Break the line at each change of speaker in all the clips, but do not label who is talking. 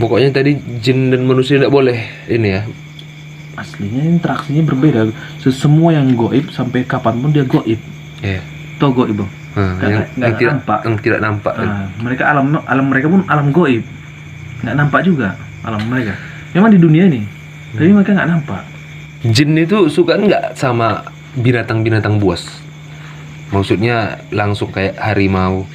Pokoknya tadi jin dan manusia tidak boleh ini ya.
Aslinya interaksinya berbeda. Semua yang goib sampai kapanpun dia goib.
Iya.
Tau goib bang? Nggak nampak.
Yang tidak nampak.
Mereka alam mereka pun alam goib. Nggak nampak juga alam mereka. Memang di dunia ini, tapi mereka nggak nampak.
Jin itu suka nggak sama binatang-binatang buas? Maksudnya langsung kayak harimau,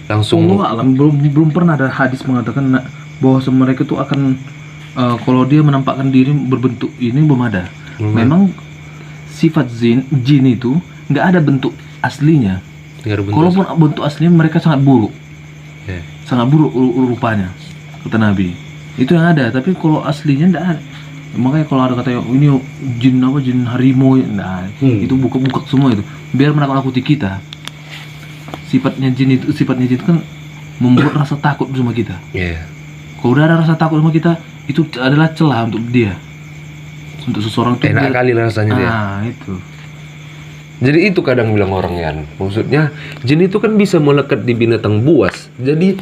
langsung.
Alam belum pernah ada hadis mengatakan bahwa mereka tuh akan kalau dia menampakkan diri berbentuk ini belum ada. Memang sifat jin itu nggak ada bentuk aslinya. Kalaupun bentuk aslinya mereka sangat buruk, sangat buruk rupanya, kata Nabi. Itu yang ada. Tapi kalau aslinya nggak ada. Makanya kalau ada kata ini jin apa, jin harimau, nah itu buka semua itu. Biar menakut-nakuti kita. Sifatnya jin itu kan membuat rasa takut sama kita. Kalau udah ada rasa takut sama kita, itu adalah celah untuk dia, untuk seseorang itu
enak kali rasanya dia.
Itu.
Jadi itu kadang bilang orang ya, maksudnya jin itu kan bisa melekat di binatang buas. Jadi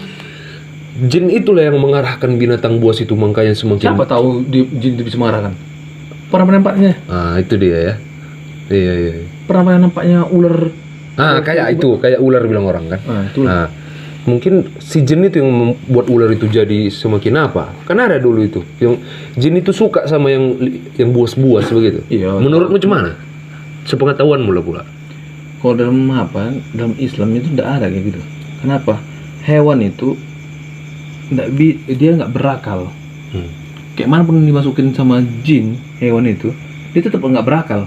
jin itulah yang mengarahkan binatang buas itu, makanya semakin.
Siapa tahu jin itu bisa mengarahkan? Pernah menampaknya?
Itu dia ya. Iya.
Pernah nampaknya ular?
Kayak ular bilang orang kan. Itulah. Mungkin si jin itu yang membuat ular itu jadi semakin apa? Karena ada dulu itu yang jin itu suka sama yang buas-buas begitu.
Iya.
Menurutmu macam mana? Sepengetahuanmu lah pula.
Kalau dalam Islam itu tidak ada kayak gitu. Kenapa? Hewan itu dia nggak berakal. Kayak mana pun dimasukin sama jin hewan itu, dia tetap nggak berakal.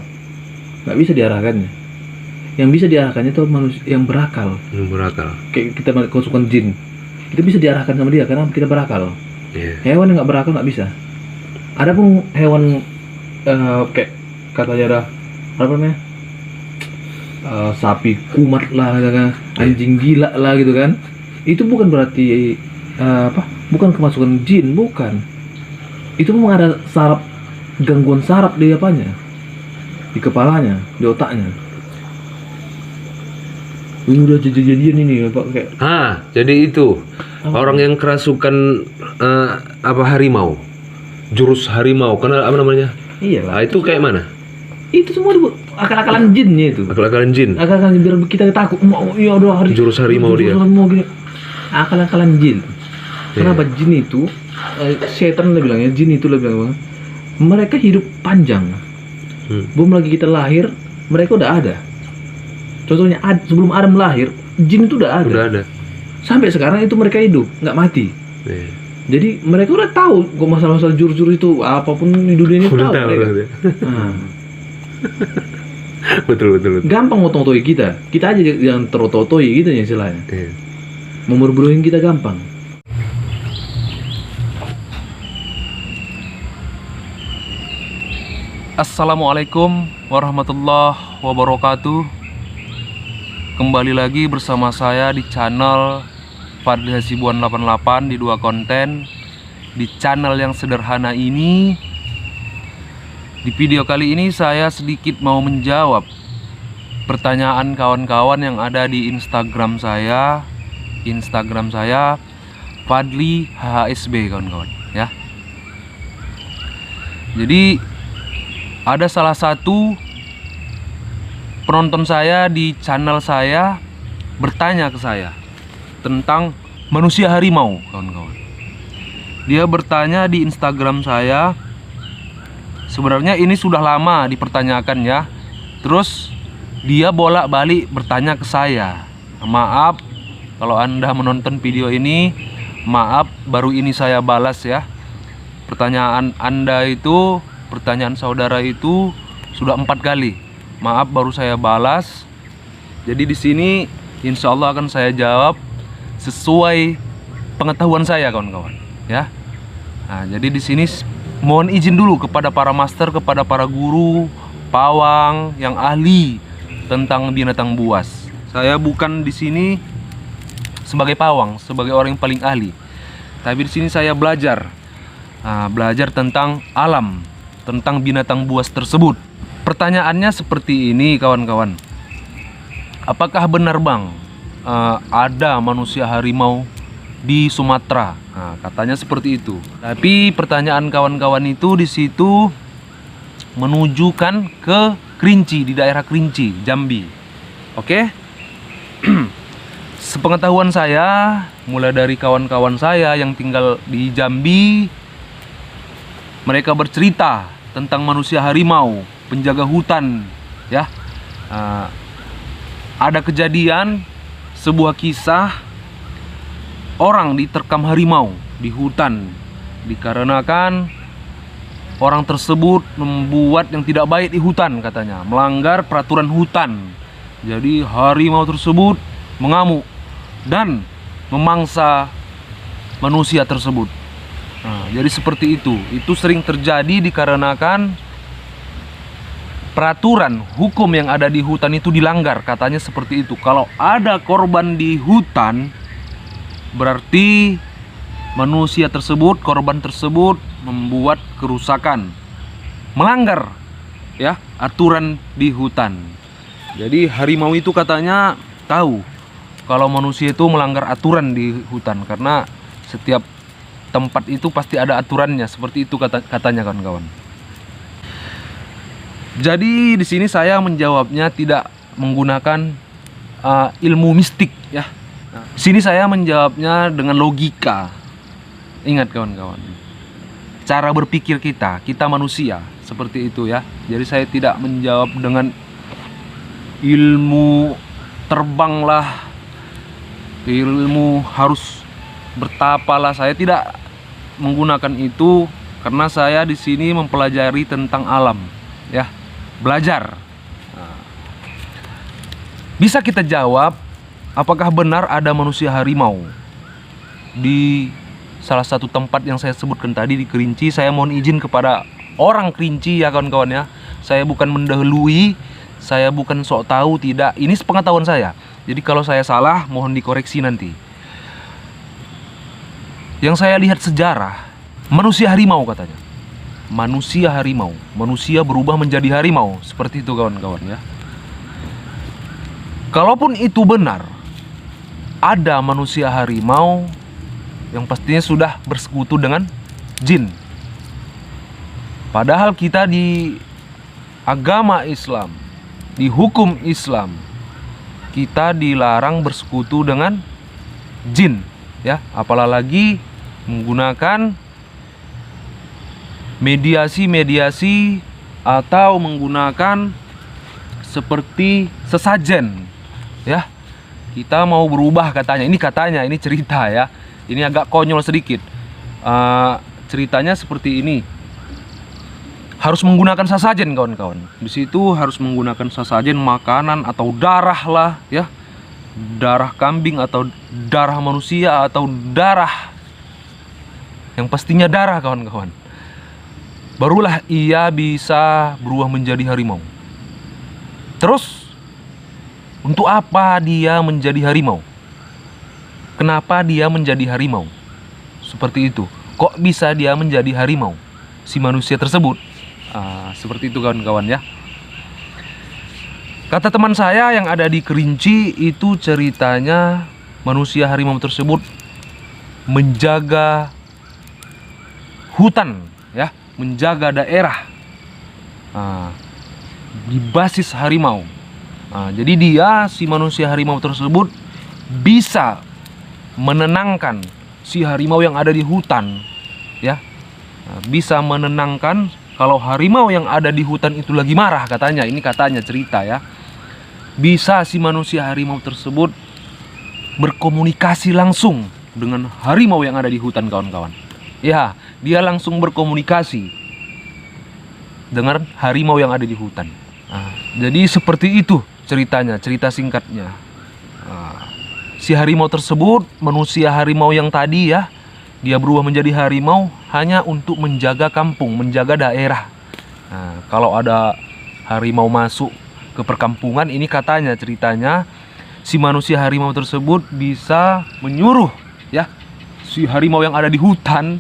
Nggak bisa diarahkannya. Yang bisa diarahkannya itu manusia yang berakal. Kayak kita masukkan jin, kita bisa diarahkan sama dia karena kita berakal. Hewan yang nggak berakal nggak bisa. Adapun hewan kayak katanya ada apa namanya, sapi kumat lah, anjing gila lah gitu kan, itu bukan berarti bukan kemasukan jin, bukan. Itu memang ada gangguan saraf di apanya, di kepalanya, di otaknya. Ini udah jadian ini Pak kayak.
Jadi itu orang yang kerasukan harimau, jurus harimau, karena apa namanya?
Iyalah.
Itu kayak mana?
Itu semua akal-akalan jinnya itu.
Akal-akalan jin.
Akal-akalan biar kita takut. Ya udah
jurus harimau dia.
Akal-akalan jin. Kenapa jin itu? Setan lah bilangnya, jin itu lah bilang. Mereka hidup panjang. Belum lagi kita lahir, mereka udah ada. Contohnya sebelum Adam lahir, jin itu udah ada. Sampai sekarang itu mereka hidup, nggak mati. Jadi mereka udah tahu kok masalah-masalah jurus-jurus itu, apapun di dunia ini tahu mereka.
Betul.
Gampang ngotong-ngotoi kita aja yang terototoi gitu ya istilahnya. Memperburuhin kita gampang.
Assalamualaikum warahmatullahi wabarakatuh. Kembali lagi bersama saya di channel Fadli Hasibuan 88 di dua konten. Di channel yang sederhana ini, di video kali ini saya sedikit mau menjawab pertanyaan kawan-kawan yang ada di Instagram saya Fadli HHSB kawan-kawan ya. Jadi ada salah satu penonton saya di channel saya bertanya ke saya tentang manusia harimau kawan-kawan. Dia bertanya di Instagram saya. Sebenarnya ini sudah lama dipertanyakan ya. Terus dia bolak-balik bertanya ke saya. Maaf kalau Anda menonton video ini, maaf baru ini saya balas ya. Pertanyaan Anda itu, pertanyaan saudara itu sudah 4 kali. Maaf baru saya balas. Jadi di sini insya Allah akan saya jawab sesuai pengetahuan saya kawan-kawan ya. Nah, jadi di sini mohon izin dulu kepada para master, kepada para guru, pawang yang ahli tentang binatang buas. Saya bukan di sini sebagai pawang, sebagai orang yang paling ahli. Tapi di sini saya belajar tentang alam, tentang binatang buas tersebut. Pertanyaannya seperti ini kawan-kawan. Apakah benar bang ada manusia harimau di Sumatera. Nah, katanya seperti itu. Tapi pertanyaan kawan-kawan itu di situ menujukan ke Kerinci, di daerah Kerinci, Jambi. Oke? Sepengetahuan saya, mulai dari kawan-kawan saya yang tinggal di Jambi, mereka bercerita tentang manusia harimau, penjaga hutan, ya. Ada kejadian, sebuah kisah orang diterkam harimau di hutan dikarenakan orang tersebut membuat yang tidak baik di hutan, katanya melanggar peraturan hutan. Jadi harimau tersebut mengamuk dan memangsa manusia tersebut. Nah, jadi seperti itu. Itu sering terjadi dikarenakan peraturan hukum yang ada di hutan itu dilanggar, katanya seperti itu. Kalau ada korban di hutan, berarti manusia tersebut, korban tersebut membuat kerusakan, melanggar ya aturan di hutan. Jadi harimau itu katanya tahu kalau manusia itu melanggar aturan di hutan, karena setiap tempat itu pasti ada aturannya, seperti itu katanya kawan-kawan. Jadi di sini saya menjawabnya tidak menggunakan ilmu mistik ya. Di sini saya menjawabnya dengan logika. Ingat kawan-kawan, cara berpikir kita manusia seperti itu ya. Jadi saya tidak menjawab dengan ilmu terbanglah, ilmu harus bertapalah. Saya tidak menggunakan itu karena saya di sini mempelajari tentang alam ya. Belajar. Bisa kita jawab, apakah benar ada manusia harimau di salah satu tempat yang saya sebutkan tadi di Kerinci? Saya mohon izin kepada orang Kerinci ya kawan-kawan ya. Saya bukan mendahului, saya bukan sok tahu, tidak. Ini sepengetahuan saya. Jadi kalau saya salah, mohon dikoreksi nanti. Yang saya lihat sejarah, manusia harimau katanya. Manusia harimau, manusia berubah menjadi harimau, seperti itu kawan-kawan ya. Kalaupun itu benar, ada manusia harimau yang pastinya sudah bersekutu dengan jin. Padahal kita di agama Islam, di hukum Islam, kita dilarang bersekutu dengan jin ya, apalagi menggunakan mediasi atau menggunakan seperti sesajen ya. Kita mau berubah katanya, ini cerita ya, ini agak konyol sedikit. Ceritanya seperti ini, harus menggunakan sesajen kawan-kawan. Di situ harus menggunakan sesajen makanan atau darah lah ya, darah kambing atau darah manusia atau darah, yang pastinya darah kawan-kawan. Barulah ia bisa berubah menjadi harimau. Terus, untuk apa dia menjadi harimau? Kenapa dia menjadi harimau? Seperti itu. Kok bisa dia menjadi harimau, si manusia tersebut? Seperti itu kawan-kawan ya. Kata teman saya yang ada di Kerinci, itu ceritanya manusia harimau tersebut menjaga hutan ya, menjaga daerah di basis harimau. Jadi dia, si manusia harimau tersebut, bisa menenangkan si harimau yang ada di hutan ya. Bisa menenangkan kalau harimau yang ada di hutan itu lagi marah katanya. Ini katanya cerita ya. Bisa si manusia harimau tersebut berkomunikasi langsung dengan harimau yang ada di hutan kawan-kawan. Ya, dia langsung berkomunikasi dengan harimau yang ada di hutan. Jadi seperti itu ceritanya, cerita singkatnya. Si harimau tersebut, manusia harimau yang tadi ya, dia berubah menjadi harimau hanya untuk menjaga kampung, menjaga daerah. Kalau ada harimau masuk ke perkampungan, ini katanya ceritanya, si manusia harimau tersebut bisa menyuruh ya si harimau yang ada di hutan,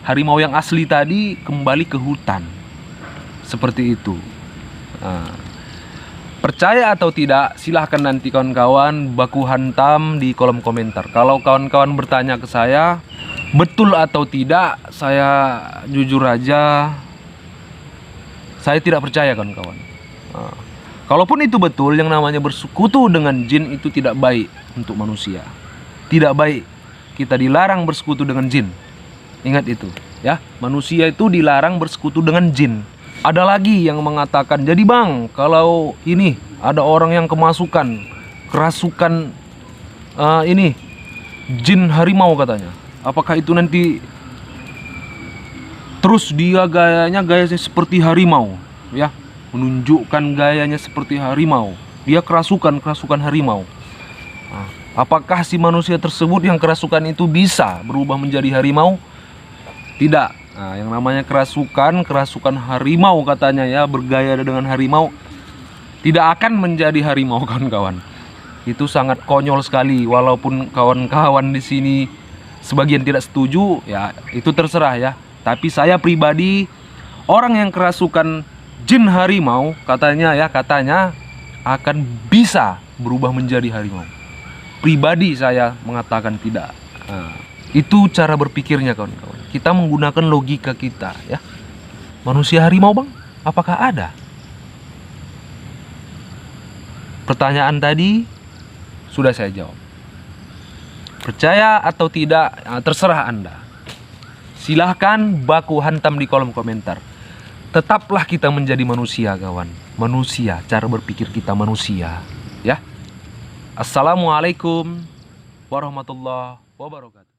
harimau yang asli tadi, kembali ke hutan. Seperti itu. Percaya atau tidak, silahkan nanti kawan-kawan baku hantam di kolom komentar. Kalau kawan-kawan bertanya ke saya, betul atau tidak, saya jujur aja, saya tidak percaya kawan-kawan. Nah, kalaupun itu betul, yang namanya bersekutu dengan jin itu tidak baik untuk manusia. Tidak baik, kita dilarang bersekutu dengan jin. Ingat itu, ya. Manusia itu dilarang bersekutu dengan jin. Ada lagi yang mengatakan, jadi bang, kalau ini ada orang yang kerasukan ini jin harimau katanya. Apakah itu nanti terus dia gayanya seperti harimau, ya, menunjukkan gayanya seperti harimau. Dia kerasukan harimau. Nah, apakah si manusia tersebut yang kerasukan itu bisa berubah menjadi harimau? Tidak. Nah, yang namanya kerasukan harimau katanya, ya, bergaya dengan harimau, tidak akan menjadi harimau kawan-kawan. Itu sangat konyol sekali. Walaupun kawan-kawan di sini sebagian tidak setuju, ya itu terserah ya. Tapi saya pribadi, orang yang kerasukan jin harimau katanya akan bisa berubah menjadi harimau. Pribadi saya mengatakan tidak. Nah, itu cara berpikirnya kawan-kawan. Kita menggunakan logika kita, ya. Manusia harimau bang, apakah ada? Pertanyaan tadi sudah saya jawab. Percaya atau tidak, terserah Anda. Silahkan baku hantam di kolom komentar. Tetaplah kita menjadi manusia kawan. Manusia, cara berpikir kita manusia, ya. Assalamualaikum warahmatullahi wabarakatuh.